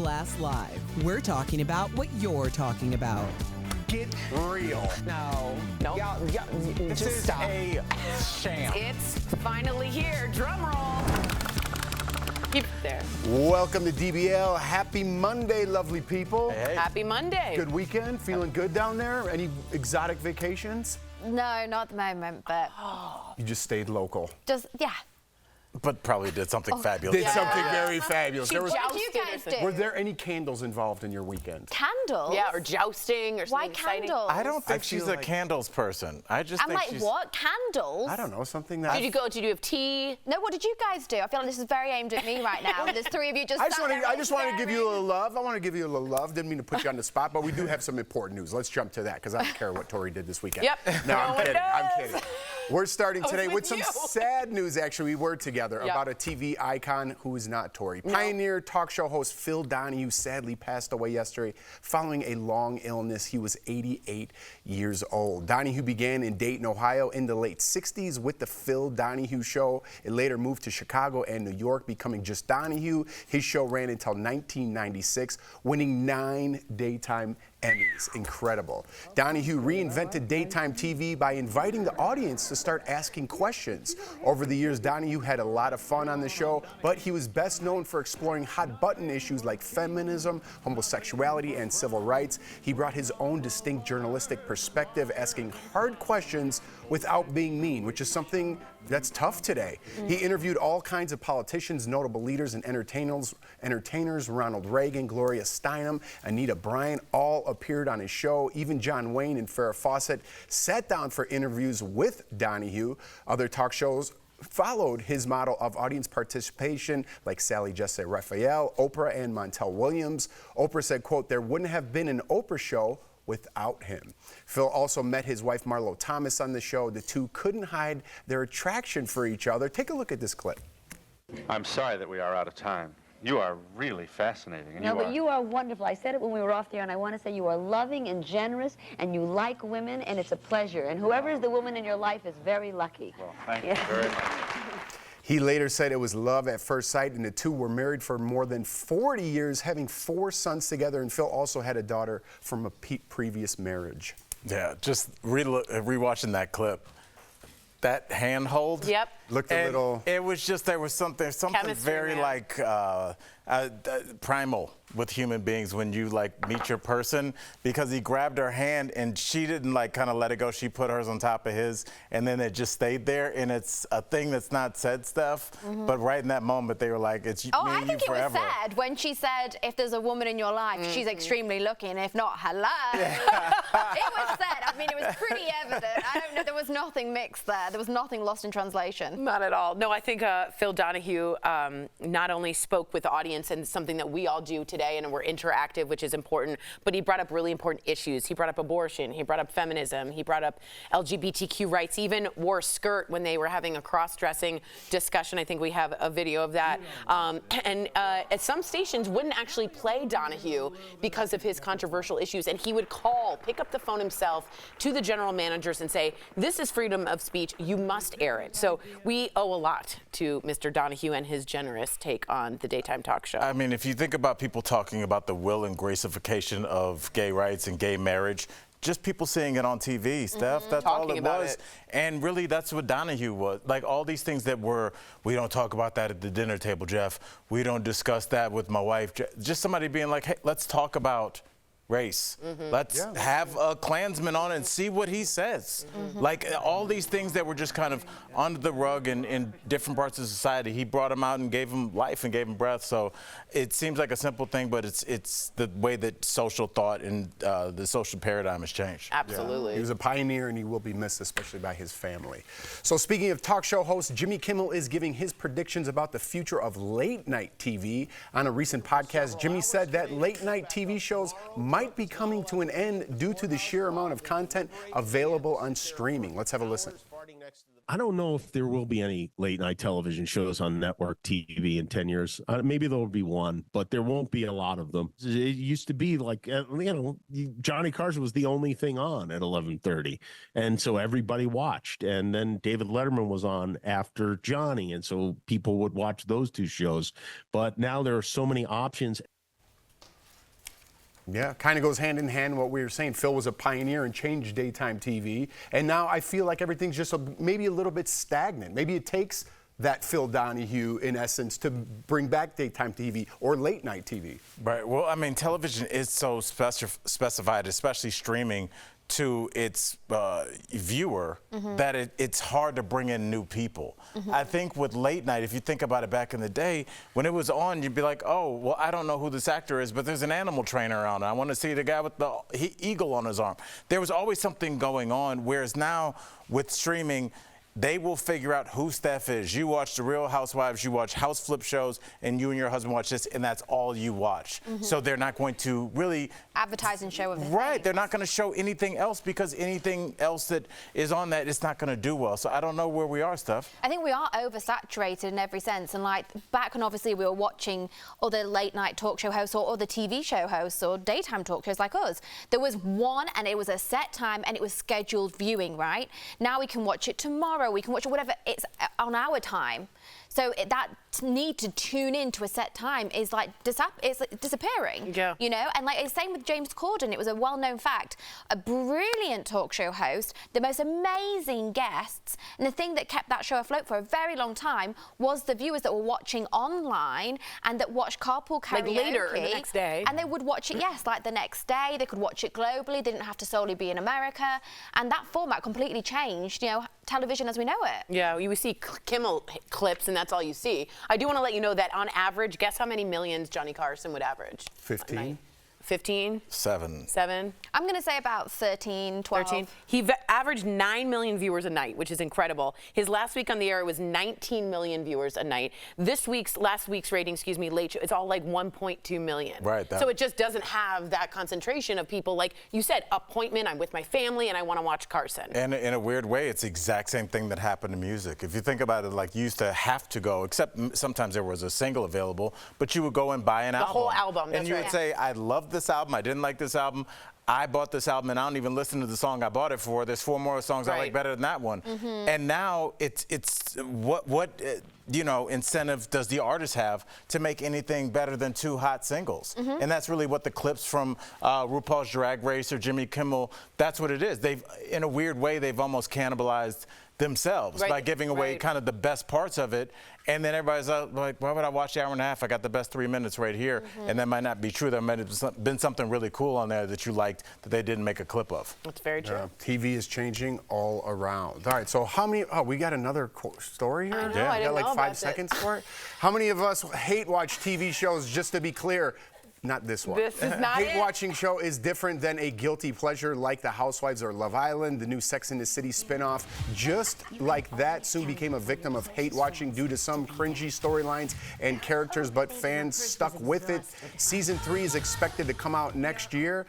Blast Live. We're talking about what you're talking about. Get real. No. Y'all, Just this stop. is a sham. It's finally here. Drum roll. Keep it there. Welcome to DBL. Happy Monday, lovely people. Hey. Happy Monday. Good weekend? Feeling good down there? Any exotic vacations? No, not at the moment, but You just stayed local. just, yeah. But probably did something fabulous. Did something very fabulous. She What did you jousted or guys something. do? Were there any candles involved in your weekend? Candles? Yeah, or jousting or Why something exciting. candles? I don't think I she's feel a like- candles person. I just I'm think like, she's... what? Candles? I don't know, something that... Did you have tea? No, what did you guys do? I feel like this is very aimed at me right now. There's three of you just I just sat there want to give you a staring. little love. I want to give you a little love. Didn't mean to put you on the spot, but we do have some important news. Let's jump to that because I don't care what Tori did this weekend. Yep. No, No I'm one kidding. I'm does. kidding. We're starting today with with some you. sad news, actually. We were together Yep. about a TV icon who is not Tori. Pioneer talk show host Phil Donnie sadly passed away yesterday following a long illness. He was 88 years old. Donnie began in Dayton, Ohio in the late 60s with the Phil Donnie Show. It later moved to Chicago and New York, becoming just Donnie. His show ran until 1996, winning 9 daytime Emmys. Incredible. Donnie reinvented daytime TV by inviting the audience to start asking questions. Over the years, Donnie had a lot of fun on the show, but he was best known for exploring hot button issues like feminism, homosexuality, and civil rights. He brought his own distinct journalistic perspective, asking hard questions without being mean, which is something that's tough today. He interviewed all kinds of politicians, notable leaders, and entertainers. Ronald Reagan, Gloria Steinem, Anita Bryant, all appeared on his show. Even John Wayne and Farrah Fawcett sat down for interviews with Donnie. Other talk shows followed his model of audience participation, like Sally Jessy Raphael, Oprah, and Montel Williams. Oprah said, quote, "There wouldn't have been an Oprah show without him." Phil also met his wife Marlo Thomas on the show. The two couldn't hide their attraction for each other. Take a look at this clip. I'm sorry that we are out of time. You are really fascinating. And No, but you are wonderful. I said it when we were off the air, and I want to say you are loving and generous, and you like women, and it's a pleasure. And whoever is the woman in your life is very lucky. Well, thank you very much. He later said it was love at first sight, and the two were married for more than 40 years, having 4 sons together, and Phil also had a daughter from a previous marriage. Yeah, just rewatching that clip. That handhold. Yep. Looked a and little... It was just, there was something Chemistry, very man. like primal with human beings when you like meet your person, because he grabbed her hand and she didn't like kind of let it go. She put hers on top of his and then it just stayed there. And it's a thing that's not said stuff, but right in that moment they were like, it's Oh, me I and think you it was forever. said when she said, if there's a woman in your life, she's extremely lucky, and if not, hello. It was said. I mean, it was pretty evident. I don't know. There was nothing mixed there. There was nothing lost in translation. Not at all. No, I think Phil Donnie not only spoke with the audience, and something that we all do today, and we're interactive, which is important, but he brought up really important issues. He brought up abortion. He brought up feminism. He brought up LGBTQ rights. He even wore a skirt when they were having a cross-dressing discussion. I think we have a video of that. And at some stations wouldn't actually play Donahue because of his controversial issues, and he would pick up the phone himself to the general managers and say, this is freedom of speech. You must air it. So we owe a lot to Mr. Donahue and his generous take on the daytime talk show. I mean, if you think about people talking about the will and gracification of gay rights and gay marriage, just people seeing it on TV, Steph, that's all Talking it about was. it. And really, that's what Donahue was. Like all these things that we don't talk about that at the dinner table, Jeff. We don't discuss that with my wife. Just somebody being like, hey, let's talk about race. Let's have a Klansman on and see what he says. Like all these things that were just kind of under the rug in different parts of society, he brought them out and gave them life and gave them breath. So it seems like a simple thing, but it's the way that social thought and the social paradigm has changed. Absolutely. He was a pioneer, and he will be missed, especially by his family. So speaking of talk show hosts, Jimmy Kimmel is giving his predictions about the future of late-night TV. On a recent podcast, Jimmy said that late-night TV shows might be coming to an end due to the sheer amount of content available on streaming. Let's have a listen. I don't know if there will be any late night television shows on network TV in 10 years. Maybe there'll be one, but there won't be a lot of them. It used to be like, Johnny Carson was the only thing on at 11:30. And so everybody watched. And then David Letterman was on after Johnny. And so people would watch those two shows. But now there are so many options. Yeah, kind of goes hand in hand what we were saying. Phil was a pioneer and changed daytime TV, and now I feel like everything's just maybe a little bit stagnant. Maybe it takes that Phil Donahue, in essence, to bring back daytime TV or late night TV. Right. Well, I mean, television is so specified, especially streaming, to its viewer that it's hard to bring in new people. I think with late night, if you think about it back in the day, when it was on, you'd be like, oh, well, I don't know who this actor is, but there's an animal trainer around. I want to see the guy with the eagle on his arm. There was always something going on, whereas now with streaming, they will figure out who Steph is. You watch The Real Housewives, you watch house flip shows, and you and your husband watch this, and that's all you watch. So they're not going to really advertise and show everything. Right, they're not going to show anything else, because anything else that is on that is not going to do well. So I don't know where we are, Steph. I think we are oversaturated in every sense. And like back when obviously we were watching other late night talk show hosts or other TV show hosts or daytime talk shows like us, there was one and it was a set time and it was scheduled viewing, right? Now we can watch it tomorrow, we can watch it whatever, it's on our time. So that need to tune in to a set time is like disappearing. Yeah. You know, and like it's same with James Corden. It was a well-known fact. A brilliant talk show host, the most amazing guests, and the thing that kept that show afloat for a very long time was the viewers that were watching online and that watched carpool karaoke. Like later, the next day. And they would watch it, yes, like the next day. They could watch it globally. They didn't have to solely be in America. And that format completely changed, you know, television as we know it. Yeah, you see Kimmel clips, and that's all you see. I do want to let you know that on average, guess how many millions Johnny Carson would average? 15. 15? 7. 7? I'm going to say about 13, 12. 13. He averaged 9 million viewers a night, which is incredible. His last week on the air, it was 19 million viewers a night. Last week's rating, Late Show, it's all like 1.2 million. Right. So it just doesn't have that concentration of people, like you said, appointment, I'm with my family, and I want to watch Carson. And in a weird way, it's the exact same thing that happened to music. If you think about it, like you used to have to go, except sometimes there was a single available, but you would go and buy an album. The whole album, that's and you right. would say, I love this album, I didn't like this album, I bought this album and I don't even listen to the song I bought it for. There's 4 more songs I like better than that one. And now it's what you know, incentive does the artist have to make anything better than 2 hot singles? And that's really what the clips from RuPaul's Drag Race or Jimmy Kimmel, that's what it is. They've, in a weird way, they've almost cannibalized themselves by giving away kind of the best parts of it, and then everybody's like, why would I watch the hour and a half? I got the best 3 minutes right here. And that might not be true. There might have been something really cool on there that you liked that they didn't make a clip of. That's very true. TV is changing all around. All right, so how many, we got another story here? I know, I We didn't got like know 5 about seconds for it. How many of us hate watch TV shows, just to be clear? Not this one. This is not Hate watching show is different than a guilty pleasure like The Housewives or Love Island, the new Sex and the City spinoff. Just like that, soon became a victim of hate watching due to some cringy storylines and characters, but fans stuck with it. Season 3 is expected to come out next year.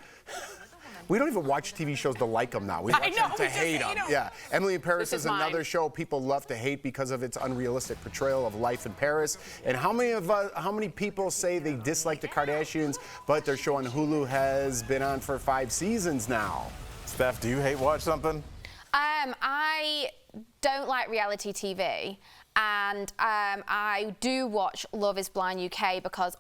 We don't even watch TV shows to like them now. We watch them to hate them. Yeah. Emily in Paris is another show people love to hate because of its unrealistic portrayal of life in Paris. And how many people say they dislike the Kardashians, but their show on Hulu has been on for 5 seasons now? Steph, do you hate watch something? I don't like reality TV, and I do watch Love is Blind UK because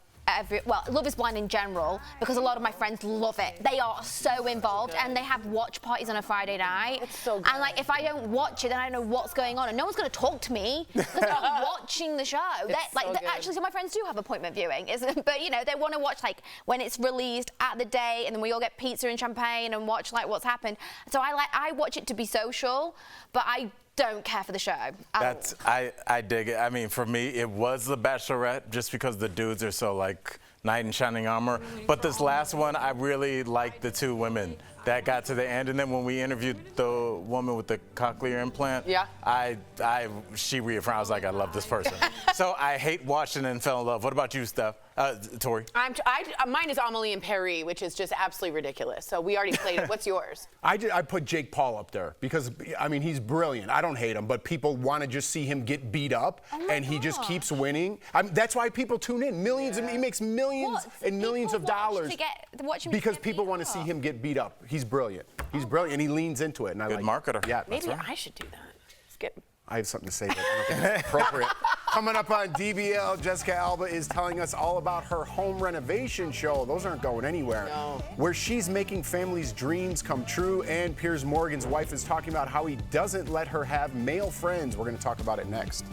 Love is Blind in general, because a lot of my friends love it. They are so involved, and they have watch parties on a Friday night. It's so good. And like, if I don't watch it, then I don't know what's going on, and no one's going to talk to me because they're not watching the show. Actually, some of my friends do have appointment viewing, but you know, they want to watch like when it's released at the day, and then we all get pizza and champagne and watch like what's happened. So I watch it to be social, but I don't care for the show. I dig it. I mean, for me, it was The Bachelorette, just because the dudes are so like knight in shining armor. But this last one, I really liked the 2 women that got to the end. And then when we interviewed the woman with the cochlear implant, she reaffirmed. I was like, I love this person. So I hate watching and fell in love. What about you, Steph? Tori? Mine is Amelie in Paris, which is just absolutely ridiculous. So we already played it. What's yours? I put Jake Paul up there because, I mean, he's brilliant. I don't hate him, but people want to just see him get beat up, and he just keeps winning. That's why people tune in. Millions, he makes millions and millions of dollars because people want to see him get beat up. He's brilliant. He's brilliant, and he leans into it. And I Good marketer. Yeah, Maybe I should do that. I have something to say, but I don't think it's appropriate. Coming up on DBL, Jessica Alba is telling us all about her home renovation show. Those aren't going anywhere. No. Where she's making families' dreams come true, and Piers Morgan's wife is talking about how he doesn't let her have male friends. We're going to talk about it next.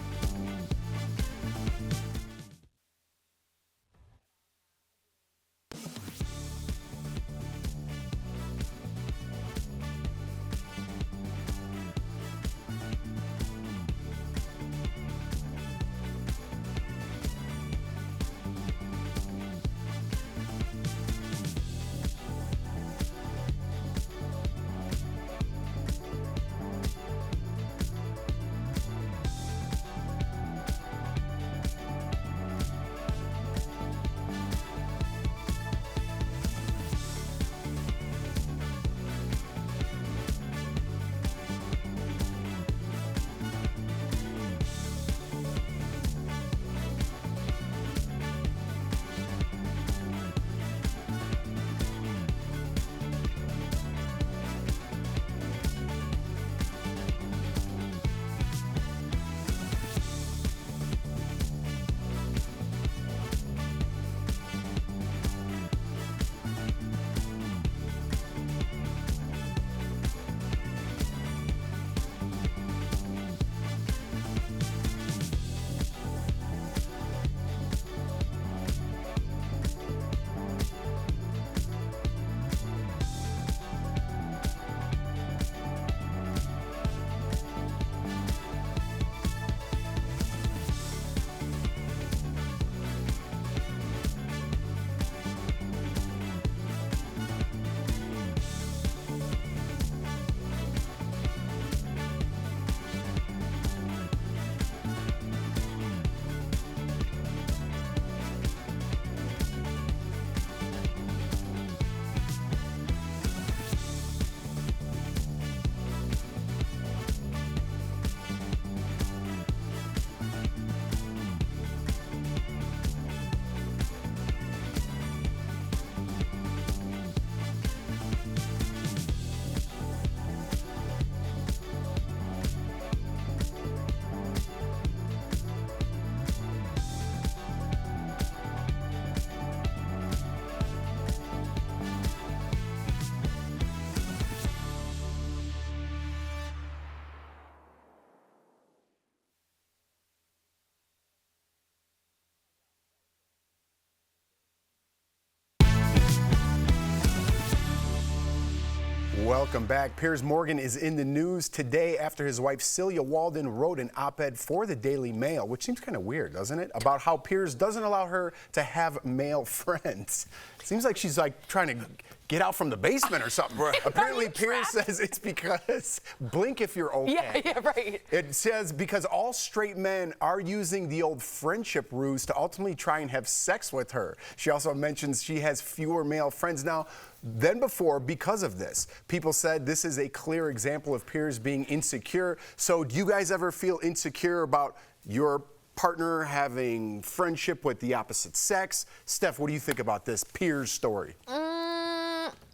Welcome back. Piers Morgan is in the news today after his wife Celia Walden wrote an op-ed for the Daily Mail, which seems kind of weird, doesn't it? About how Piers doesn't allow her to have male friends. Seems like she's like trying to get out from the basement or something. Apparently Piers says it's because, blink if you're okay. Yeah, right. It says because all straight men are using the old friendship ruse to ultimately try and have sex with her. She also mentions she has fewer male friends now than before because of this. People said this is a clear example of Piers being insecure. So do you guys ever feel insecure about your partner having friendship with the opposite sex? Steph, what do you think about this Piers story?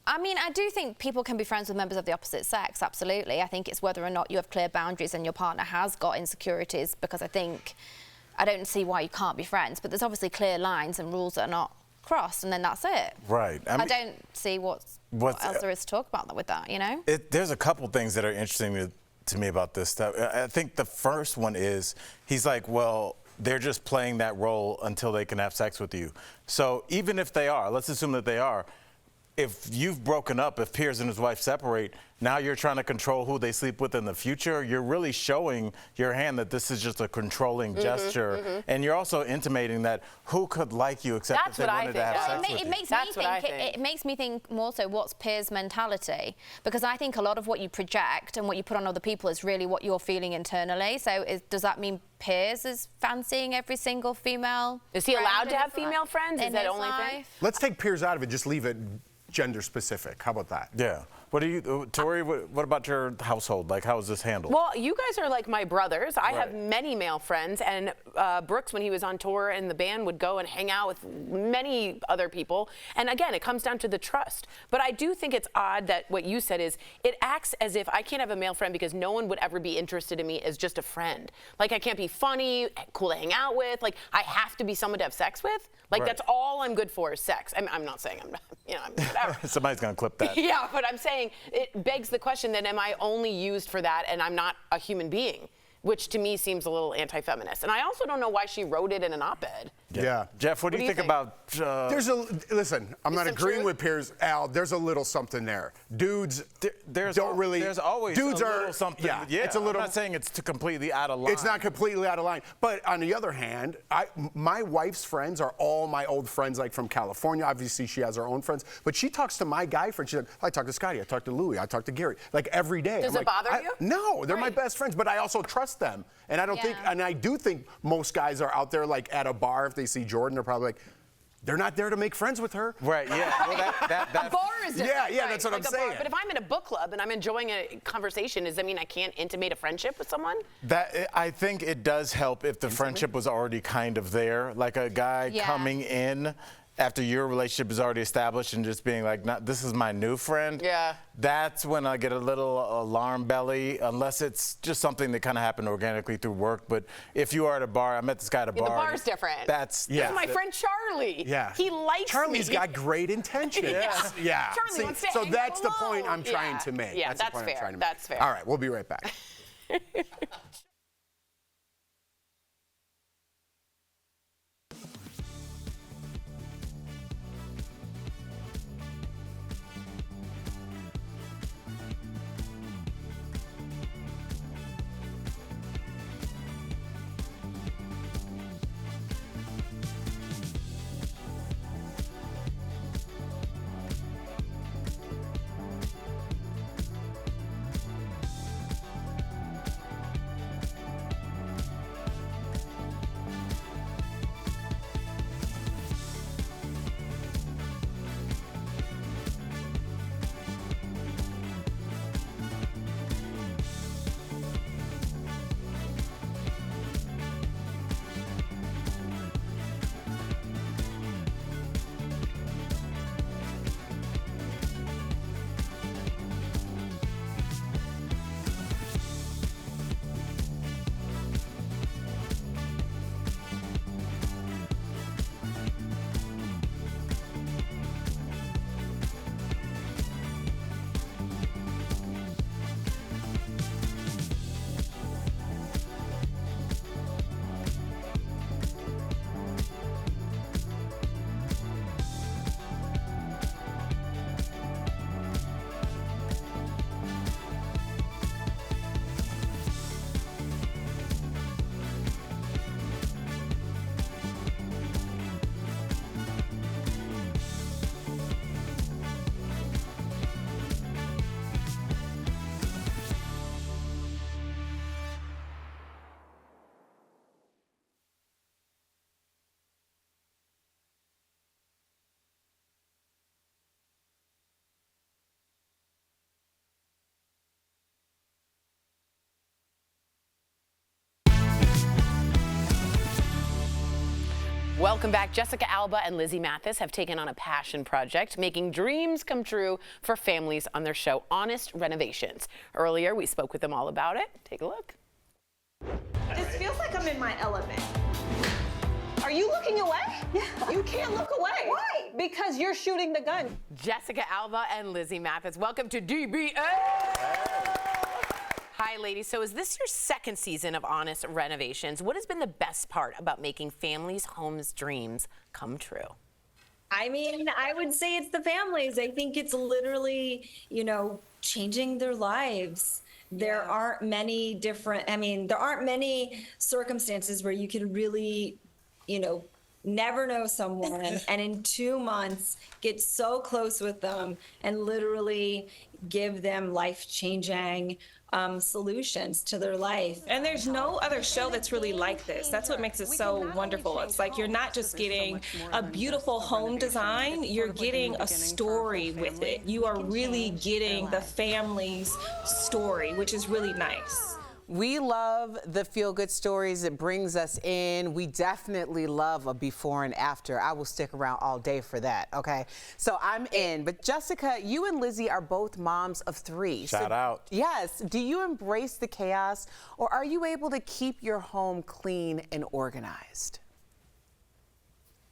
I mean, I do think people can be friends with members of the opposite sex, absolutely. I think it's whether or not you have clear boundaries and your partner has got insecurities, because I don't see why you can't be friends, but there's obviously clear lines and rules that are not crossed, and then that's it. Right. I don't see what else there is to talk about with that, you know? There's a couple things that are interesting to me about this stuff. I think the first one is, he's like, well, they're just playing that role until they can have sex with you. So even if they are, let's assume that they are, if you've broken up, if Piers and his wife separate, now you're trying to control who they sleep with in the future. You're really showing your hand that this is just a controlling gesture. And you're also intimating that who could like you except if they wanted to have sex with you. It makes me think more so what's Piers' mentality, because I think a lot of what you project and what you put on other people is really what you're feeling internally. So does that mean Piers is fancying every single female? Is he allowed to have female friends? Is that only thing? Let's take Piers out of it, just leave it gender specific. How about that? Yeah. What do you, Tori? Tori, what about your household? Like, how is this handled? Well, you guys are like my brothers. I have many male friends, and Brooks, when he was on tour and the band, would go and hang out with many other people. And again, it comes down to the trust. But I do think it's odd that what you said is it acts as if I can't have a male friend because no one would ever be interested in me as just a friend. Like, I can't be funny, cool to hang out with. Like, I have to be someone to have sex with. Like, that's all I'm good for is sex. I'm not saying I'm not, I'm whatever. Somebody's going to clip that. Yeah, but I'm saying it begs the question that am I only used for that and I'm not a human being? Which to me seems a little anti-feminist. And I also don't know why she wrote it in an op-ed. Yeah. Jeff, what do you think about... Listen, I'm not agreeing with Piers, Al. There's a little something there. Dudes there's always dudes a little something. Yeah, it's a little... I'm not saying it's completely out of line. It's not completely out of line. But on the other hand, my wife's friends are all my old friends, like from California. Obviously, she has her own friends. But she talks to my guy friends. She's like, I talk to Scotty, I talk to Louie, I talk to Gary. Like, every day. Does it bother you? No, they're my best friends. But I also trust them. And I do think most guys are out there, like, at a bar, if they see Jordan, they're probably like, they're not there to make friends with her. Right, yeah. Well, a bar is different. Yeah, that's what I'm saying. But if I'm in a book club and I'm enjoying a conversation, does that mean I can't intimate a friendship with someone? I think it does help if the friendship was already kind of there. Like a guy coming in after your relationship is already established and just being like, this is my new friend. Yeah. That's when I get a little alarm belly, unless it's just something that kind of happened organically through work. But if you are at a bar, I met this guy at a bar. The bar's different. That's This is my friend Charlie. Yeah. He likes Charlie's me. got great intentions. Yeah. Charlie wants to so hang that's the alone. point I'm trying to make. Yeah, that's the that's point fair. I'm trying to make. That's fair. All right, we'll be right back. Welcome back. Jessica Alba and Lizzie Mathis have taken on a passion project, making dreams come true for families on their show, Honest Renovations. Earlier, we spoke with them all about it. Take a look. This feels like I'm in my element. Are you looking away? Yeah. You can't look away. Why? Because you're shooting the gun. Jessica Alba and Lizzie Mathis, welcome to DBA. Hi, ladies. So is this your second season of Honest Renovations? What has been the best part about making families' homes' dreams come true? I mean, I would say it's the families. I think it's literally, changing their lives. There aren't many circumstances where you can really, never know someone, and in 2 months get so close with them and literally give them life-changing solutions to their life. And there's no other show that's really like this. That's what makes it so wonderful. It's like you're not just getting a beautiful home design, you're getting a story with it. You are really getting the family's story, which is really nice. We love the feel-good stories. It brings us in. We definitely love a before and after. I will stick around all day for that, okay? So I'm in. But Jessica, you and Lizzie are both moms of 3. Shout out. Yes. Do you embrace the chaos, or are you able to keep your home clean and organized?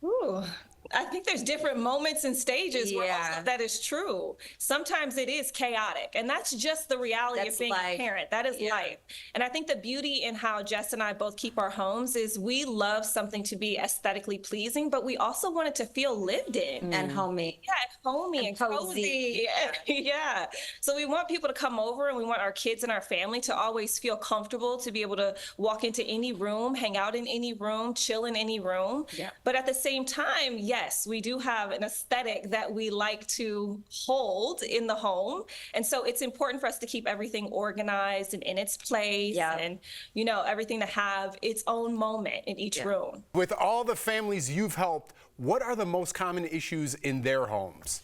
Ooh. I think there's different moments and stages where all of that is true. Sometimes it is chaotic, and that's just the reality of being a parent. That is life. And I think the beauty in how Jess and I both keep our homes is we love something to be aesthetically pleasing, but we also want it to feel lived in. And homey. Yeah, homey and cozy. Yeah. So we want people to come over, and we want our kids and our family to always feel comfortable, to be able to walk into any room, hang out in any room, chill in any room. Yeah. But at the same time, yes, we do have an aesthetic that we like to hold in the home. And so it's important for us to keep everything organized and in its place and, you know, everything to have its own moment in each room. With all the families you've helped, what are the most common issues in their homes?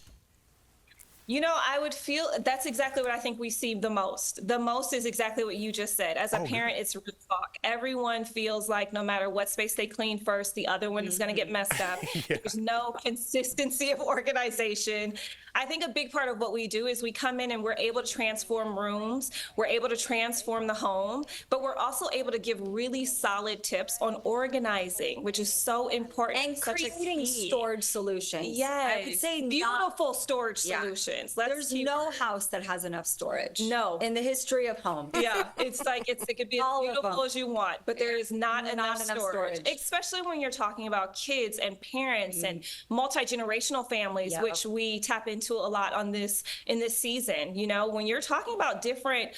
You know, I would feel that's exactly what I think we see the most. The most is exactly what you just said. As a parent, it's real talk. Everyone feels like no matter what space they clean first, the other one is going to get messed up. There's no consistency of organization. I think a big part of what we do is we come in and we're able to transform rooms. We're able to transform the home, but we're also able to give really solid tips on organizing, which is so important. And such creating storage solutions. Yes. I would say beautiful storage solutions. There's no house that has enough storage. No. In the history of home. Yeah, it's like it could be as beautiful as you want, but there is not enough storage. Especially when you're talking about kids and parents and multi-generational families, which we tap into a lot on this in this season. You know, when you're talking about different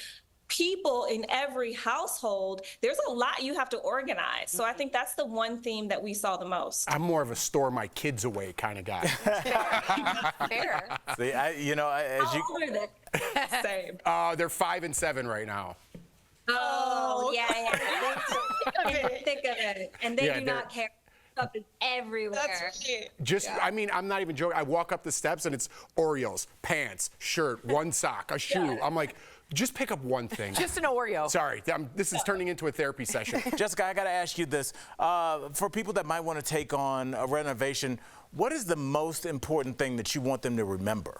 people in every household, there's a lot you have to organize. So I think that's the one theme that we saw the most. I'm more of a store my kids away kind of guy. Fair. See, as you. How old are they? Same. They're 5 and 7 right now. Oh, yeah. Think of it. And they do not care. Stuff is everywhere. That's right. Just, I mean, I'm not even joking. I walk up the steps and it's Oreos, pants, shirt, one sock, a shoe. I'm like, just pick up one thing. Just an Oreo. Sorry, this is turning into a therapy session. Jessica, I got to ask you this. For people that might want to take on a renovation, what is the most important thing that you want them to remember?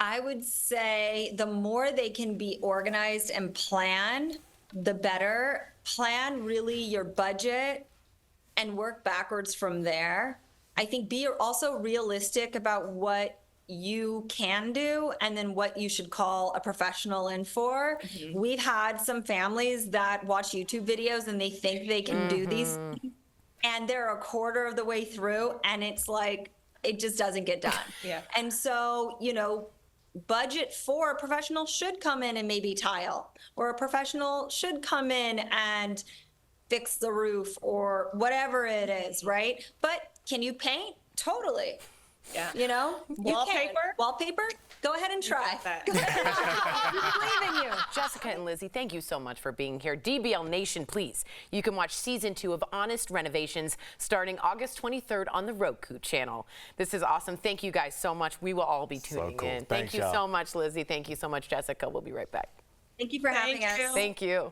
I would say the more they can be organized and plan, the better. Plan really your budget and work backwards from there. I think be also realistic about what you can do and then what you should call a professional in for. We've had some families that watch YouTube videos and they think they can do these things, and they're a quarter of the way through and it's like, it just doesn't get done. And so, you know, budget for a professional should come in and maybe tile, or a professional should come in and fix the roof or whatever it is, right? But can you paint? Totally. Yeah. You know? Wallpaper? Wallpaper? Go ahead and try. We believe in you. Jessica and Lizzie, thank you so much for being here. DBL Nation, please. You can watch season 2 of Honest Renovations starting August 23rd on the Roku channel. This is awesome. Thank you guys so much. We will all be tuning in. Thank you so much, Lizzie. Thank you so much, Jessica. We'll be right back. Thank you for having us. Thank you.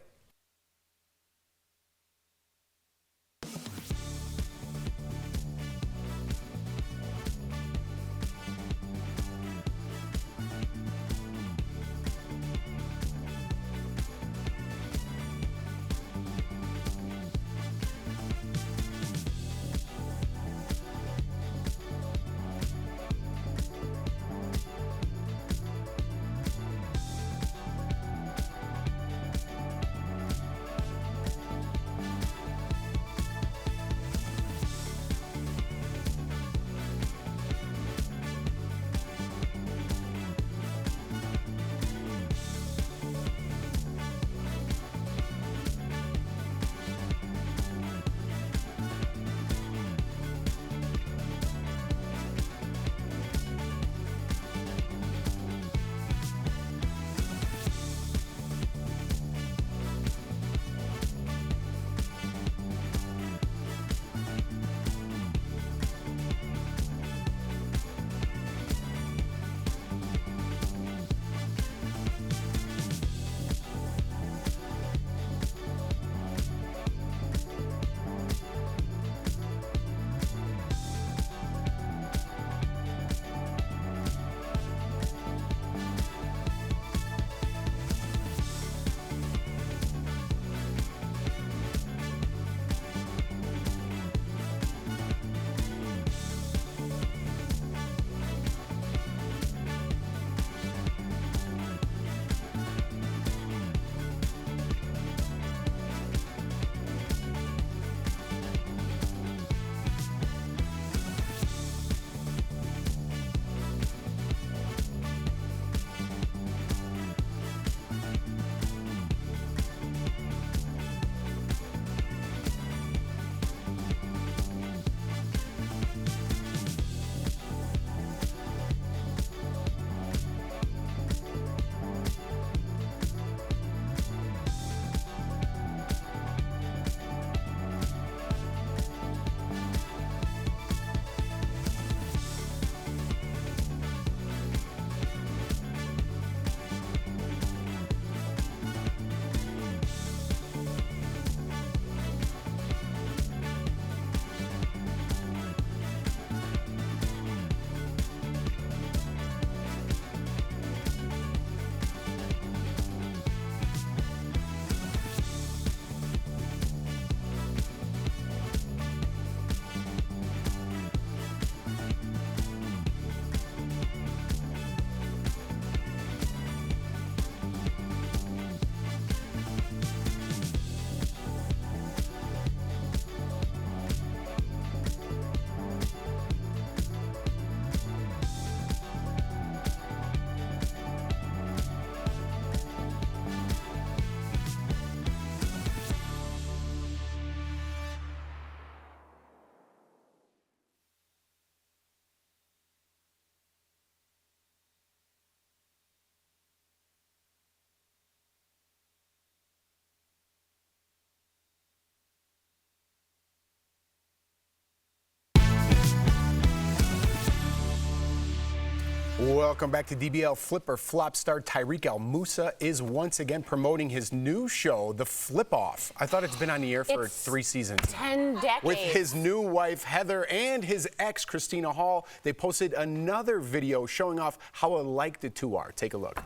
Welcome back to DBL. Flipper flop star Tyreek El Moussa is once again promoting his new show, The Flip Off. I thought it's been on the air for 3 seasons. 10 decades. With his new wife, Heather, and his ex, Christina Hall, they posted another video showing off how alike the two are. Take a look.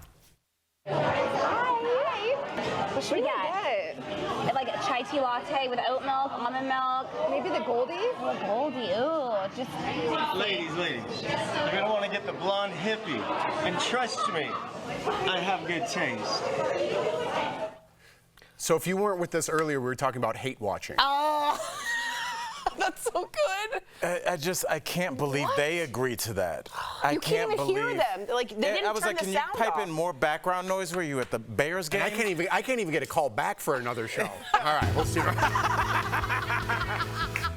What should we get? Like a chai tea latte with oat milk, almond milk. Maybe the Goldie? Oh, Goldie, ooh. Just... Ladies, you're gonna want to get the blonde hippie. And trust me, I have good taste. So if you weren't with us earlier, we were talking about hate watching. Oh, that's so good. I can't believe they agreed to that. You can't even hear them. Like they didn't I was turn like, the can you sound pipe off. in more background noise? Were you at the Bears game? And I can't even get a call back for another show. All right, we'll see.